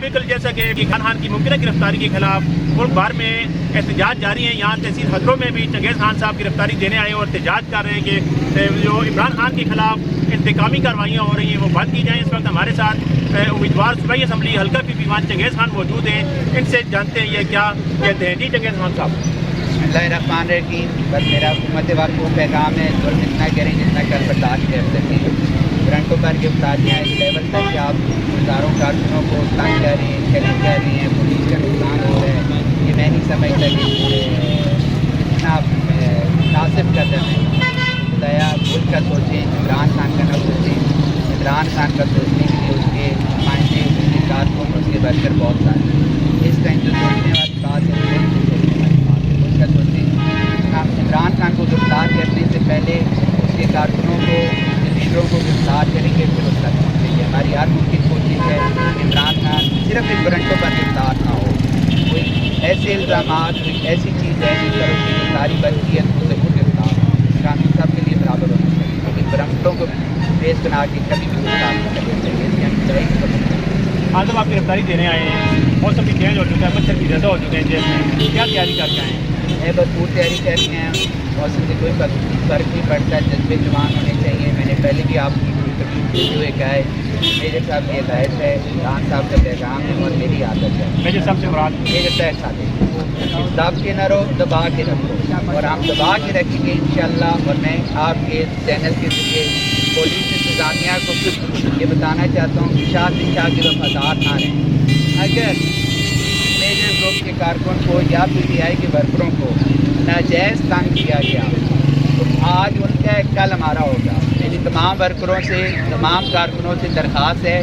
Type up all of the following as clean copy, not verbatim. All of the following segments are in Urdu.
بالکل جیسا کہ عمران خان کی ممکنہ گرفتاری کے خلاف ملک بھر میں احتجاج جاری ہیں. یہاں تحصیل حضروں میں بھی چنگیز خان صاحب گرفتاری دینے آئے اور احتجاج کر رہے ہیں کہ جو عمران خان کے خلاف انتقامی کاروائیاں ہو رہی ہیں وہ بند کی جائیں. اس وقت ہمارے ساتھ امیدوار صوبائی اسمبلی حلقہ پی پی 1 چنگیز خان موجود ہیں. ان سے جانتے ہیں یہ کیا کہتے ہیں. جی چنگیز خان صاحب. بسم اللہ الرحمن الرحیم. بس میرا حکومت وال کو پیغام ہے ظلم اتنا کریں جتنا کل برداشت کر سکیں. برنٹوں پر گرفتاریاں اس لیول تک کہ آپ ہزاروں کارکنوں کو تنگ کر رہے ہیں, چیلنج کر رہی ہیں, پولیس کا نقصان ہو رہا ہے. یہ میں نہیں سمجھتا کہ اتنا مناسب قدم ہے. خدایا ملک کا سوچیں, عمران خان کا نہ سوچیں. عمران خان کا سوچنے کے لیے اس کے نمائندے, اس کے کارکن, اس کے ورکر بہت سارے ہیں. اس ٹائم جو سوچنے والی بات ہے ملک کا سوچیں. عمران خان کو گرفتار کرنے سے پہلے اس کے کارکنوں کو, لیڈروں کو گرفتار کریں گے, پھر اس کا سوچیں گے. ہماری ہر ممکن کوشش ہے عمران خان صرف ایک برنٹوں پر گرفتار نہ ہو. کوئی ایسے الزامات, کوئی ایسی چیز ہے جس پر اس کی گرفتاری بنتی ہے تو اسے خود گرفتار ہو. قانون سب کے لیے برابر ہونا چاہیے, لیکن برنٹوں کو بیس بنا کے کبھی بھی گرفتار نہیں کرنا چاہیے. اس کی ہم طرح آج جب آپ گرفتاری دینے آئے ہیں, موسم بھی چینج ہو چکا ہے, مچھر بھی زیادہ ہو چکے ہیں جیل میں, کیا تیاری کر کے آئے ہیں؟ میں بھرپور تیاری کر کے ہیں. موسم سے کوئی فرق نہیں پڑتا, جذبے جوان ہونے چاہیے. میں نے پہلے بھی آپ کی جو ایک ہے میرے صاحب کی ہدایت ہے, عمران صاحب کا پیغام ہے اور میری عادت ہے. میرے سب سے مراد میرے پیٹ ساتھ دب کے نہ رہو, دبا کے رکھو, اور ہم دبا کے رکھیں گے انشاءاللہ. اور میں آپ کے چینل کے ذریعے پولیس انتظامیہ کو یہ بتانا چاہتا ہوں کہ شاہ کے وفادار نہ رہیں. اگر میجر گروپ کے کارکن کو یا پی ٹی آئی کے ورکروں کو ناجائز تنگ کیا گیا تو آج ان کا کل ہمارا ہوگا. میری تمام ورکروں سے, تمام کارکنوں سے درخواست ہے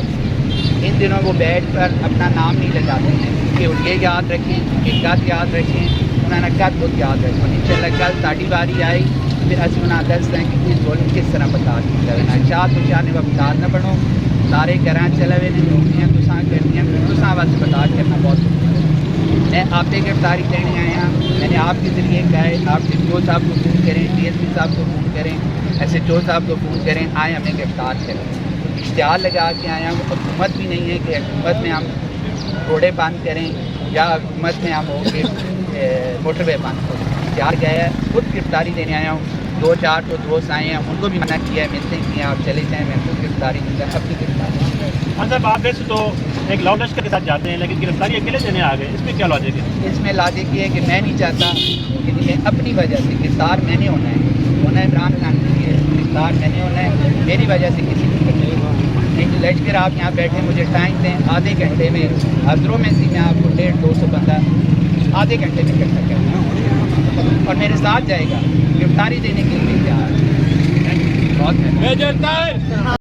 ان دنوں وہ بیٹھ پر اپنا نام نہیں لگاتے ہیں کہ ان یہ یاد رکھیں, ان کے قد یاد رکھیں, انہوں نے قد خود یاد رکھیں. انشاءاللہ کل ساڑھی باری آئی پھر اصل انہیں دس ہیں کہ اس ظلم کس طرح برداشت کیا جانا. چاہ تو چاہنے وفادار نہ بنو, سارے گھراں چلے ہوئے نے نوکریاں تساں کرنی ہیں, تساں واسطے برداشت کرنا بہت ضروری ہے. میں آپ پہ گرفتاری دینے آیا ہوں. میں نے آپ کے ذریعے کہا ہے آپ ڈی او صاحب کو فون کریں, ڈی ایس پی صاحب کو فون کریں, ایس ایچ او صاحب کو فون کریں, آئیں ہمیں گرفتار کریں. اشتہار لگا کے آیا ہوں. حکومت بھی نہیں ہے کہ حکومت میں ہم روڈیں بند کریں یا حکومت میں ہم ہو کے موٹر وے بند کریں. اشتہار گیا ہے, خود گرفتاری دینے آیا ہوں. 2-4 تو دوست آئے ہیں, ان کو بھی منع کیا ہے, ملتے ہیں کہ آپ چلے جائیں, میں خود گرفتاری دوں گا, اپنی گرفتاری. ہاں صاحب, آپ ویسے تو ایک لاؤ لشکر کے ساتھ جاتے ہیں لیکن گرفتاری اکیلے دینے آ گئے, اس میں کیا لاجک ہے؟ اس میں لاجک یہ ہے کہ میں نہیں چاہتا کہ میں اپنی وجہ سے گرفتار میں نے ہونا ہے عمران خان کے لیے گرفتار میں نے ہونا ہے, میری وجہ سے کسی کی تکلیف ہو. ایک لشکر آپ یہاں بیٹھے, مجھے ٹائم دیں, آدھے گھنٹے میں حضروں میں سے میں آپ کو 150-200 بندہ آدھے گھنٹے میں اکٹھا کرنا اور میرے ساتھ جائے گا. گرفتاری دینے کے لیے تیار. بہت